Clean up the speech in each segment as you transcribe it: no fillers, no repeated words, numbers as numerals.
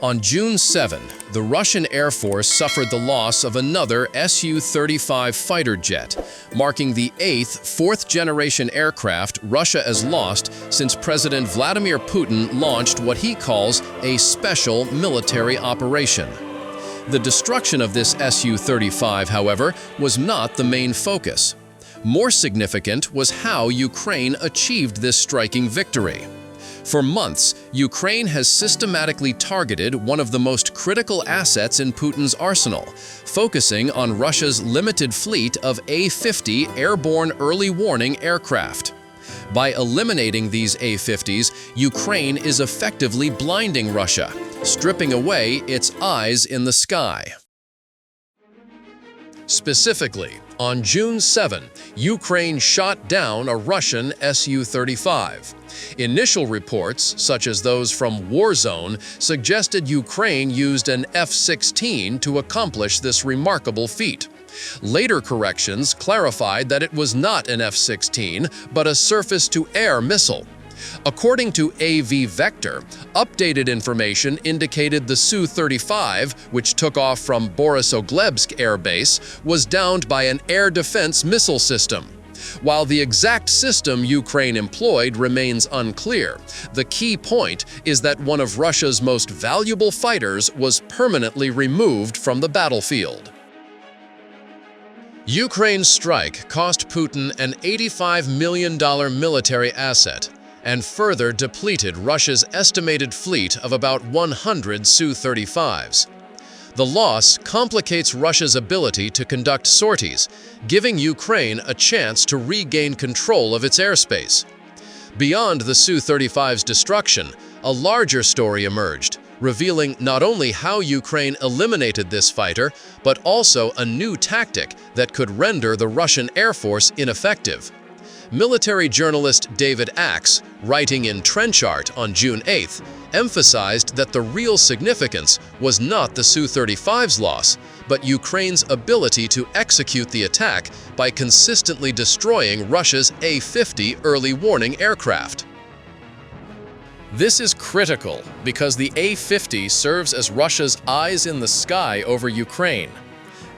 On June 7, the Russian Air Force suffered the loss of another Su-35 fighter jet, marking the eighth fourth-generation aircraft Russia has lost since President Vladimir Putin launched what he calls a special military operation. The destruction of this Su-35, however, was not the main focus. More significant was how Ukraine achieved this striking victory. For months, Ukraine has systematically targeted one of the most critical assets in Putin's arsenal, focusing on Russia's limited fleet of A-50 airborne early warning aircraft. By eliminating these A-50s, Ukraine is effectively blinding Russia, stripping away its eyes in the sky. Specifically, on June 7, Ukraine shot down a Russian Su-35. Initial reports, such as those from Warzone, suggested Ukraine used an F-16 to accomplish this remarkable feat. Later corrections clarified that it was not an F-16, but a surface-to-air missile. According to AV Vector, updated information indicated the Su-35, which took off from Borysoglebsk Air Base, was downed by an air defense missile system. While the exact system Ukraine employed remains unclear, the key point is that one of Russia's most valuable fighters was permanently removed from the battlefield. Ukraine's strike cost Putin an $85 million military asset and further depleted Russia's estimated fleet of about 100 Su-35s. The loss complicates Russia's ability to conduct sorties, giving Ukraine a chance to regain control of its airspace. Beyond the Su-35's destruction, a larger story emerged, revealing not only how Ukraine eliminated this fighter, but also a new tactic that could render the Russian Air Force ineffective. Military journalist David Axe, writing in Trenchart on June 8, emphasized that the real significance was not the Su-35's loss, but Ukraine's ability to execute the attack by consistently destroying Russia's A-50 early warning aircraft. This is critical because the A-50 serves as Russia's eyes in the sky over Ukraine.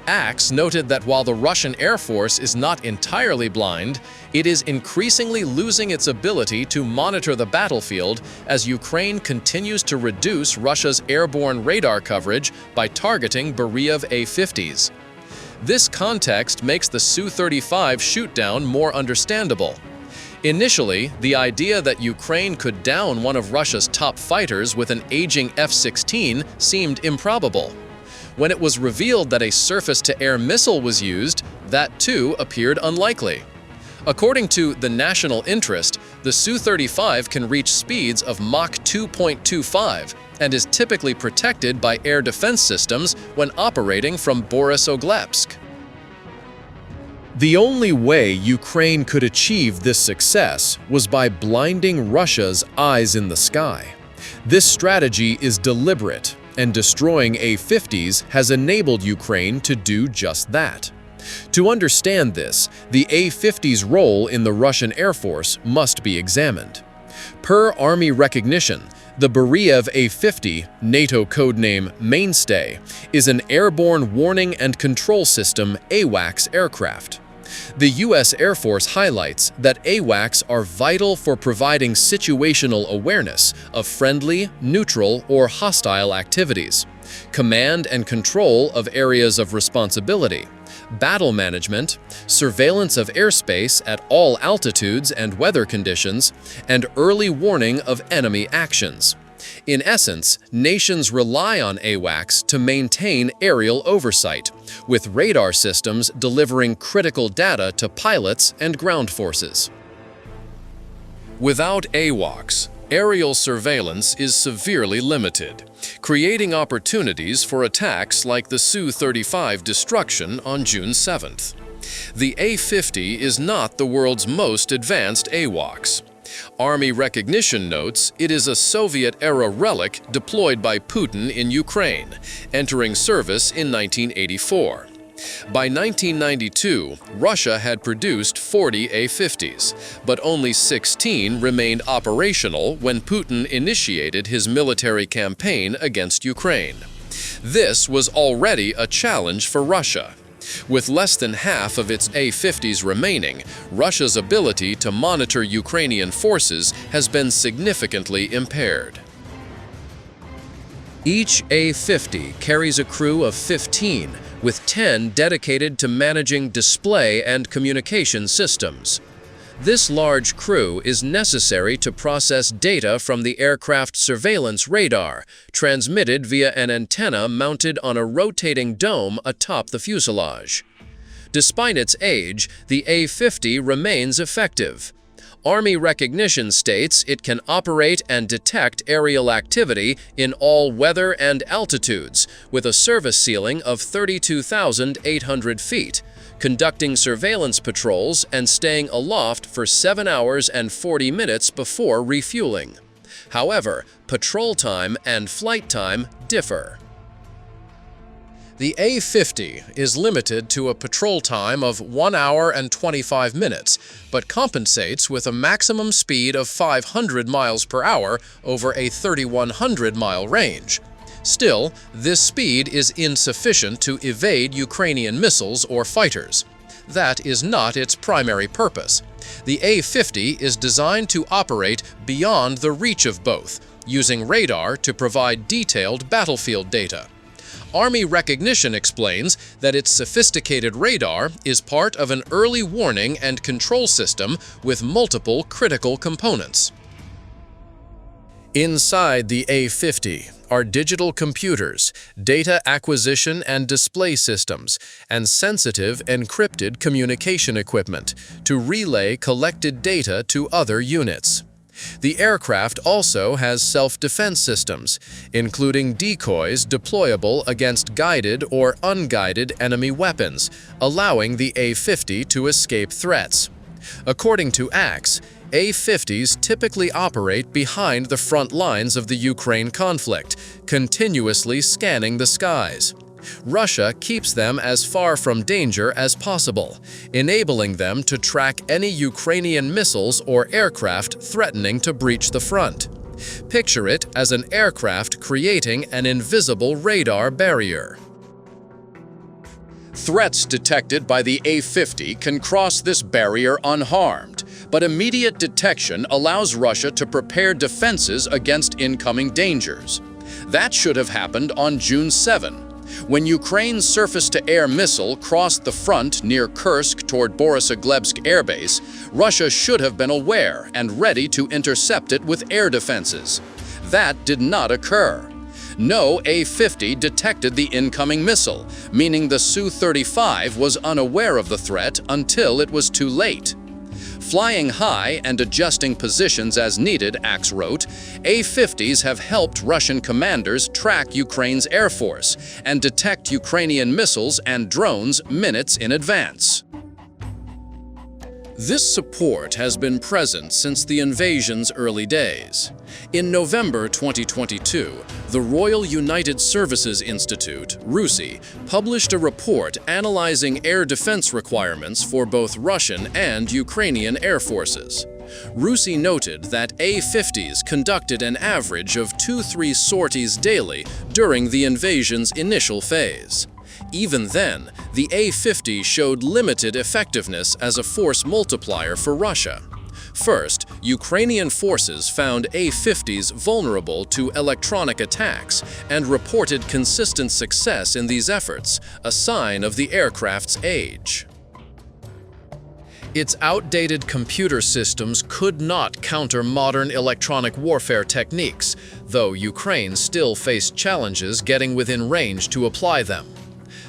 Axe noted that while the Russian Air Force is not entirely blind, it is increasingly losing its ability to monitor the battlefield as Ukraine continues to reduce Russia's airborne radar coverage by targeting Beriev A-50s. This context makes the Su-35 shootdown more understandable. Initially, the idea that Ukraine could down one of Russia's top fighters with an aging F-16 seemed improbable. When it was revealed that a surface-to-air missile was used, that too appeared unlikely. According to The National Interest, the Su-35 can reach speeds of Mach 2.25 and is typically protected by air defense systems when operating from Borysoglebsk. The only way Ukraine could achieve this success was by blinding Russia's eyes in the sky. This strategy is deliberate, and destroying A-50s has enabled Ukraine to do just that. To understand this, the A-50's role in the Russian Air Force must be examined. Per Army recognition, the Beriev A-50, NATO codename Mainstay, is an airborne warning and control system AWACS aircraft. The U.S. Air Force highlights that AWACS are vital for providing situational awareness of friendly, neutral, or hostile activities, command and control of areas of responsibility, battle management, surveillance of airspace at all altitudes and weather conditions, and early warning of enemy actions. In essence, nations rely on AWACS to maintain aerial oversight, with radar systems delivering critical data to pilots and ground forces. Without AWACS, aerial surveillance is severely limited, creating opportunities for attacks like the Su-35 destruction on June 7th. The A-50 is not the world's most advanced AWACS. Army recognition notes it is a Soviet-era relic deployed by Putin in Ukraine, entering service in 1984. By 1992, Russia had produced 40 A-50s, but only 16 remained operational when Putin initiated his military campaign against Ukraine. This was already a challenge for Russia. With less than half of its A-50s remaining, Russia's ability to monitor Ukrainian forces has been significantly impaired. Each A-50 carries a crew of 15, with 10 dedicated to managing display and communication systems. This large crew is necessary to process data from the aircraft's surveillance radar, transmitted via an antenna mounted on a rotating dome atop the fuselage. Despite its age, the A-50 remains effective. Army recognition states it can operate and detect aerial activity in all weather and altitudes, with a service ceiling of 32,800 feet, conducting surveillance patrols and staying aloft for 7 hours and 40 minutes before refueling. However, patrol time and flight time differ. The A-50 is limited to a patrol time of 1 hour and 25 minutes, but compensates with a maximum speed of 500 miles per hour over a 3,100-mile range. Still, this speed is insufficient to evade Ukrainian missiles or fighters. That is not its primary purpose. The A-50 is designed to operate beyond the reach of both, using radar to provide detailed battlefield data. Army recognition explains that its sophisticated radar is part of an early warning and control system with multiple critical components. Inside the A-50 are digital computers, data acquisition and display systems, and sensitive encrypted communication equipment to relay collected data to other units. The aircraft also has self-defense systems, including decoys deployable against guided or unguided enemy weapons, allowing the A-50 to escape threats. According to Axe, A-50s typically operate behind the front lines of the Ukraine conflict, continuously scanning the skies. Russia keeps them as far from danger as possible, enabling them to track any Ukrainian missiles or aircraft threatening to breach the front. Picture it as an aircraft creating an invisible radar barrier. Threats detected by the A-50 can cross this barrier unharmed, but immediate detection allows Russia to prepare defenses against incoming dangers. That should have happened on June 7. When Ukraine's surface-to-air missile crossed the front near Kursk toward Borysoglebsk Air Base, Russia should have been aware and ready to intercept it with air defenses. That did not occur. No A-50 detected the incoming missile, meaning the Su-35 was unaware of the threat until it was too late. Flying high and adjusting positions as needed, Axe wrote, A-50s have helped Russian commanders track Ukraine's air force and detect Ukrainian missiles and drones minutes in advance. This support has been present since the invasion's early days. In November 2022, the Royal United Services Institute, RUSI, published a report analyzing air defense requirements for both Russian and Ukrainian air forces. RUSI noted that A-50s conducted an average of 2-3 sorties daily during the invasion's initial phase. Even then, the A-50 showed limited effectiveness as a force multiplier for Russia. First, Ukrainian forces found A-50s vulnerable to electronic attacks and reported consistent success in these efforts, a sign of the aircraft's age. Its outdated computer systems could not counter modern electronic warfare techniques, though Ukraine still faced challenges getting within range to apply them.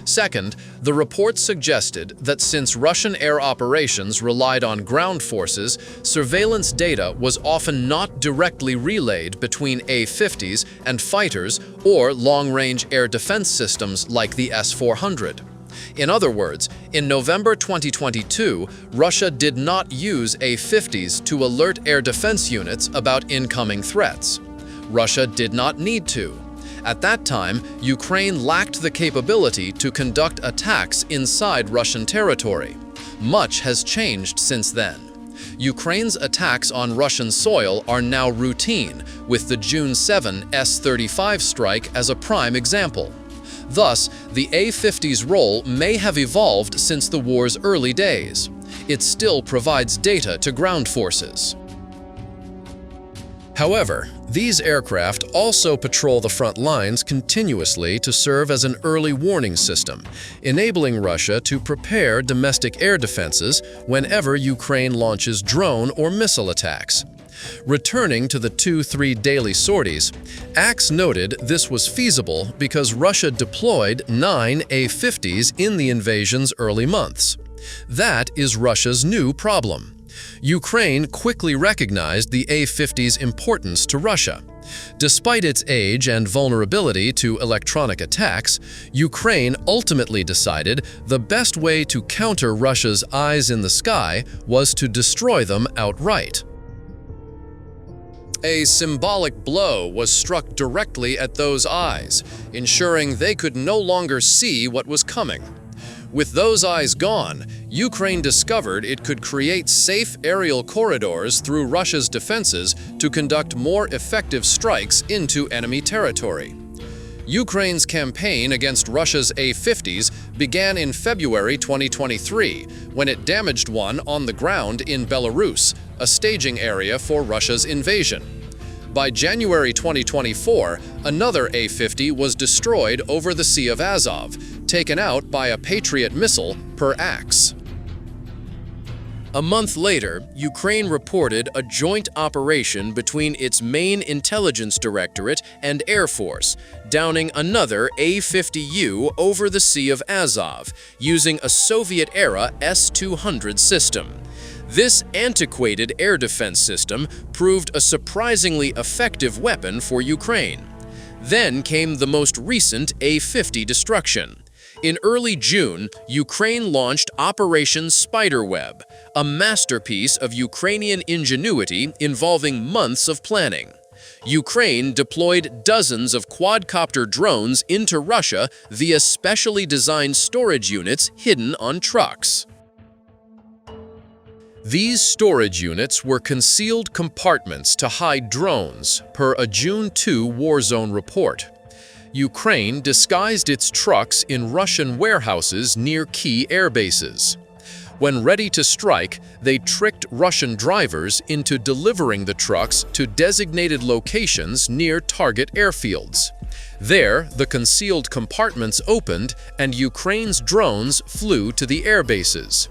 Second, the report suggested that since Russian air operations relied on ground forces, surveillance data was often not directly relayed between A-50s and fighters or long-range air defense systems like the S-400. In other words, in November 2022, Russia did not use A-50s to alert air defense units about incoming threats. Russia did not need to. At that time, Ukraine lacked the capability to conduct attacks inside Russian territory. Much has changed since then. Ukraine's attacks on Russian soil are now routine, with the June 7 S-35 strike as a prime example. Thus, the A-50's role may have evolved since the war's early days. It still provides data to ground forces. However, these aircraft also patrol the front lines continuously to serve as an early warning system, enabling Russia to prepare domestic air defenses whenever Ukraine launches drone or missile attacks. Returning to the 2-3 daily sorties, Axe noted this was feasible because Russia deployed 9 A-50s in the invasion's early months. That is Russia's new problem. Ukraine quickly recognized the A-50's importance to Russia. Despite its age and vulnerability to electronic attacks, Ukraine ultimately decided the best way to counter Russia's eyes in the sky was to destroy them outright. A symbolic blow was struck directly at those eyes, ensuring they could no longer see what was coming. With those eyes gone, Ukraine discovered it could create safe aerial corridors through Russia's defenses to conduct more effective strikes into enemy territory. Ukraine's campaign against Russia's A-50s began in February 2023, when it damaged one on the ground in Belarus, a staging area for Russia's invasion. By January 2024, another A-50 was destroyed over the Sea of Azov, taken out by a Patriot missile per Axe. A month later, Ukraine reported a joint operation between its main intelligence directorate and Air Force, downing another A-50U over the Sea of Azov, using a Soviet-era S-200 system. This antiquated air defense system proved a surprisingly effective weapon for Ukraine. Then came the most recent A-50 destruction. In early June, Ukraine launched Operation Spiderweb, a masterpiece of Ukrainian ingenuity involving months of planning. Ukraine deployed dozens of quadcopter drones into Russia via specially designed storage units hidden on trucks. These storage units were concealed compartments to hide drones, per a June 2 war zone report. Ukraine disguised its trucks in Russian warehouses near key air bases. When ready to strike, they tricked Russian drivers into delivering the trucks to designated locations near target airfields. There, the concealed compartments opened and Ukraine's drones flew to the air bases.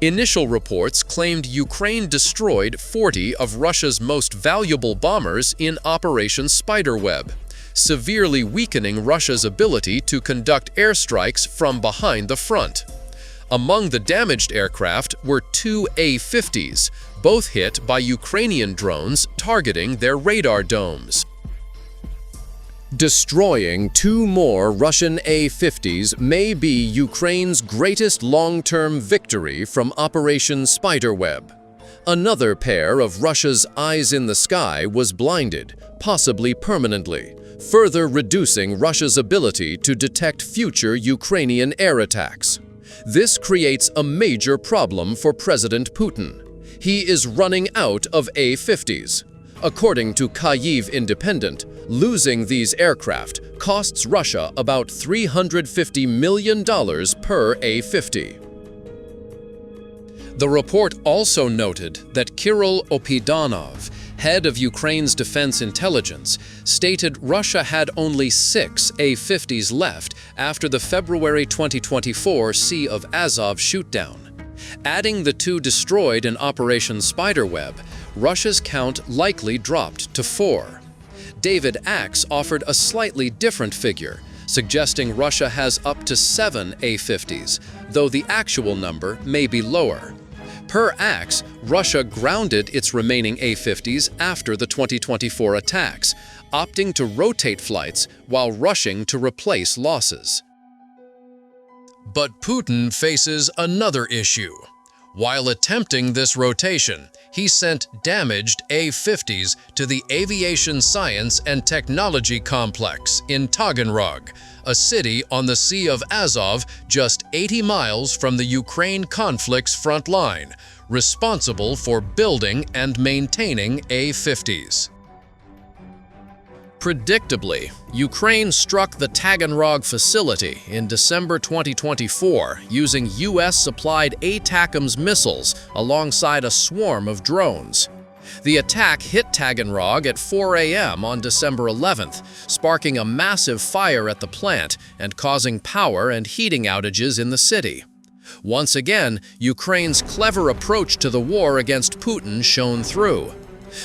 Initial reports claimed Ukraine destroyed 40 of Russia's most valuable bombers in Operation Spiderweb, severely weakening Russia's ability to conduct airstrikes from behind the front. Among the damaged aircraft were 2 A-50s, both hit by Ukrainian drones targeting their radar domes. Destroying 2 more Russian A-50s may be Ukraine's greatest long-term victory from Operation Spiderweb. Another pair of Russia's eyes in the sky was blinded, possibly permanently, further reducing Russia's ability to detect future Ukrainian air attacks. This creates a major problem for President Putin. He is running out of A-50s. According to Kyiv Independent, losing these aircraft costs Russia about $350 million per A-50. The report also noted that Kirill Opidanov, head of Ukraine's defense intelligence, stated Russia had only 6 A-50s left after the February 2024 Sea of Azov shootdown. Adding the 2 destroyed in Operation Spiderweb, Russia's count likely dropped to 4. David Axe offered a slightly different figure, suggesting Russia has up to 7 A-50s, though the actual number may be lower. Per Axe, Russia grounded its remaining A-50s after the 2024 attacks, opting to rotate flights while rushing to replace losses. But Putin faces another issue. While attempting this rotation, he sent damaged A-50s to the Aviation Science and Technology Complex in Taganrog, a city on the Sea of Azov just 80 miles from the Ukraine conflict's front line, responsible for building and maintaining A-50s. Predictably, Ukraine struck the Taganrog facility in December 2024 using US-supplied ATACMS missiles alongside a swarm of drones. The attack hit Taganrog at 4 a.m. on December 11th, sparking a massive fire at the plant and causing power and heating outages in the city. Once again, Ukraine's clever approach to the war against Putin shone through.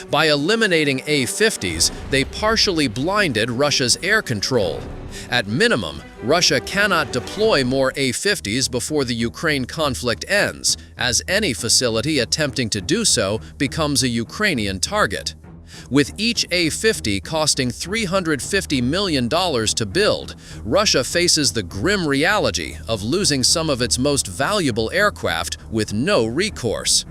By eliminating A-50s, they partially blinded Russia's air control. At minimum, Russia cannot deploy more A-50s before the Ukraine conflict ends, as any facility attempting to do so becomes a Ukrainian target. With each A-50 costing $350 million to build, Russia faces the grim reality of losing some of its most valuable aircraft with no recourse.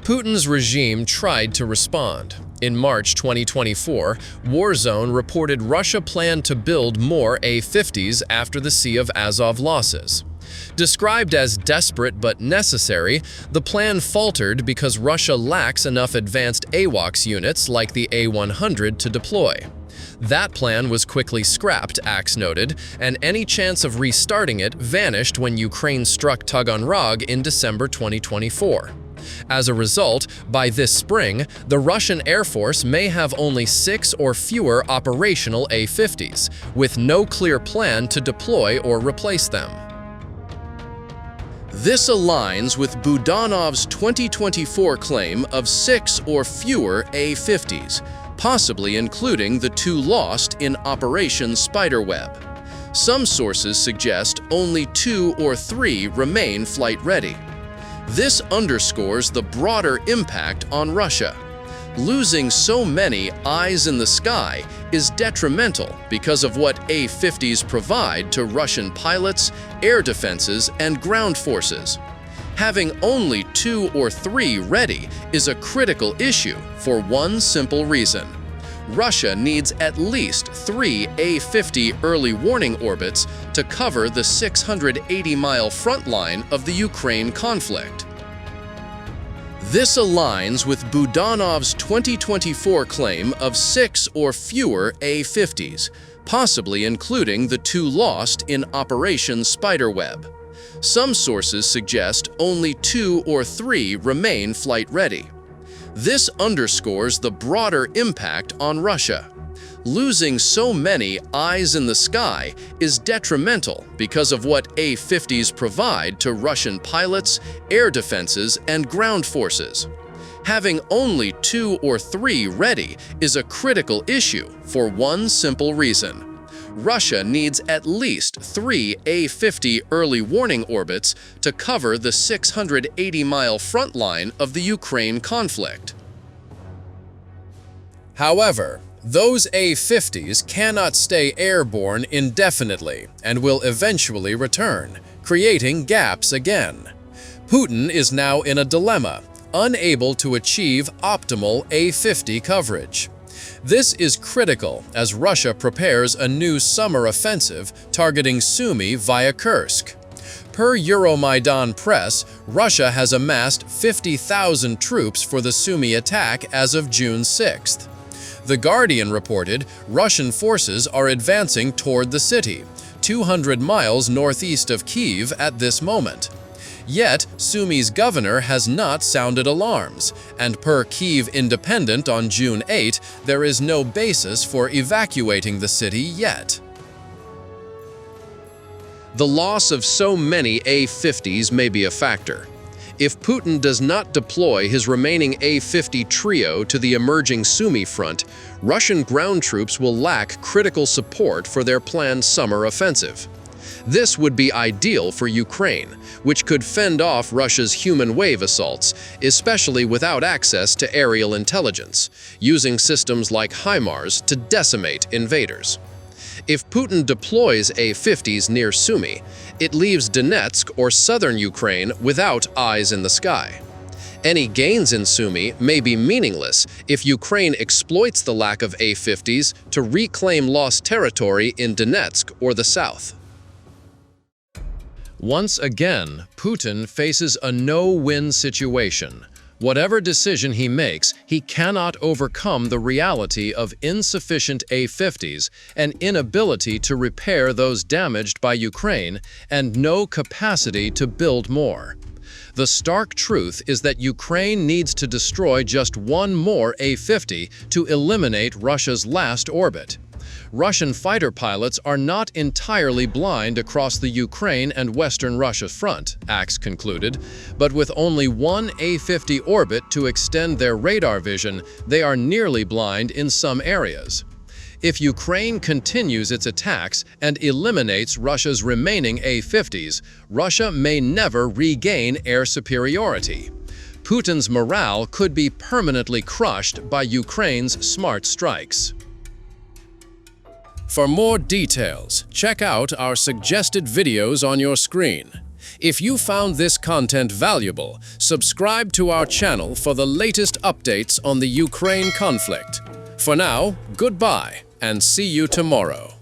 Putin's regime tried to respond. In March 2024, Warzone reported Russia planned to build more A-50s after the Sea of Azov losses. Described as desperate but necessary, the plan faltered because Russia lacks enough advanced AWACS units like the A-100 to deploy. That plan was quickly scrapped, Axe noted, and any chance of restarting it vanished when Ukraine struck Taganrog in December 2024. As a result, by this spring, the Russian Air Force may have only 6 or fewer operational A-50s, with no clear plan to deploy or replace them. This aligns with Budanov's 2024 claim of 6 or fewer A-50s, possibly including the 2 lost in Operation Spiderweb. Some sources suggest only 2 or 3 remain flight-ready. This underscores the broader impact on Russia. Losing so many eyes in the sky is detrimental because of what A-50s provide to Russian pilots, air defenses, and ground forces. Having only 2 or 3 ready is a critical issue for one simple reason. Russia needs at least 3 A-50 early warning orbits to cover the 680-mile front line of the Ukraine conflict. This aligns with Budanov's 2024 claim of 6 or fewer A-50s, possibly including the 2 lost in Operation Spiderweb. Some sources suggest only 2 or 3 remain flight-ready. This underscores the broader impact on Russia. Losing so many eyes in the sky is detrimental because of what A-50s provide to Russian pilots, air defenses, and ground forces. Having only 2 or 3 ready is a critical issue for one simple reason. Russia needs at least 3 A-50 early warning orbits to cover the 680-mile front line of the Ukraine conflict. However, those A-50s cannot stay airborne indefinitely and will eventually return, creating gaps again. Putin is now in a dilemma, unable to achieve optimal A-50 coverage. This is critical as Russia prepares a new summer offensive targeting Sumy via Kursk. Per Euromaidan Press, Russia has amassed 50,000 troops for the Sumy attack as of June 6th. The Guardian reported Russian forces are advancing toward the city, 200 miles northeast of Kyiv at this moment. Yet, Sumy's governor has not sounded alarms, and per Kyiv Independent on June 8, there is no basis for evacuating the city yet. The loss of so many A-50s may be a factor. If Putin does not deploy his remaining A-50 trio to the emerging Sumy front, Russian ground troops will lack critical support for their planned summer offensive. This would be ideal for Ukraine, which could fend off Russia's human wave assaults, especially without access to aerial intelligence, using systems like HIMARS to decimate invaders. If Putin deploys A-50s near Sumy, it leaves Donetsk or southern Ukraine without eyes in the sky. Any gains in Sumy may be meaningless if Ukraine exploits the lack of A-50s to reclaim lost territory in Donetsk or the south. Once again, Putin faces a no-win situation. Whatever decision he makes, he cannot overcome the reality of insufficient A-50s, an inability to repair those damaged by Ukraine, and no capacity to build more. The stark truth is that Ukraine needs to destroy just one more A-50 to eliminate Russia's last orbit. Russian fighter pilots are not entirely blind across the Ukraine and Western Russia front, Axe concluded, but with only one A-50 orbit to extend their radar vision, they are nearly blind in some areas. If Ukraine continues its attacks and eliminates Russia's remaining A-50s, Russia may never regain air superiority. Putin's morale could be permanently crushed by Ukraine's smart strikes. For more details, check out our suggested videos on your screen. If you found this content valuable, subscribe to our channel for the latest updates on the Ukraine conflict. For now, goodbye, and see you tomorrow.